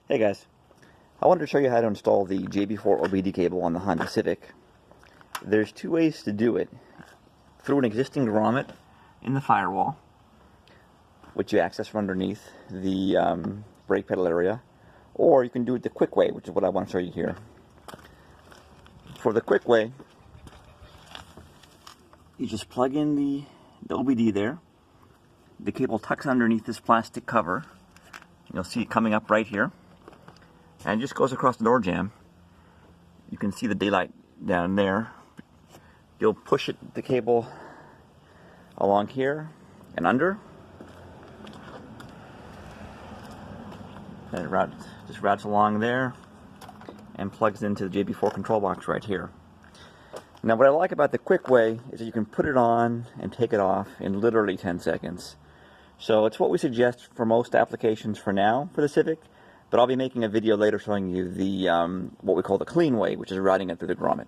Hey guys, I wanted to show you how to install the JB4 OBDII cable on the Honda Civic. There's two ways to do it. Through an existing grommet in the firewall, which you access from underneath the brake pedal area, or you can do it the quick way, which is what I want to show you here. For the quick way, you just plug in the OBDII there. The cable tucks underneath this plastic cover. You'll see it coming up right here. And it just goes across the door jamb. You can see the daylight down there. You'll push the cable along here and under. And it just routes along there and plugs into the JB4 control box right here. Now what I like about the quick way is that you can put it on and take it off in literally 10 seconds. So it's what we suggest for most applications for now for the Civic. But I'll be making a video later showing you the what we call the clean way, which is routing it through the grommet.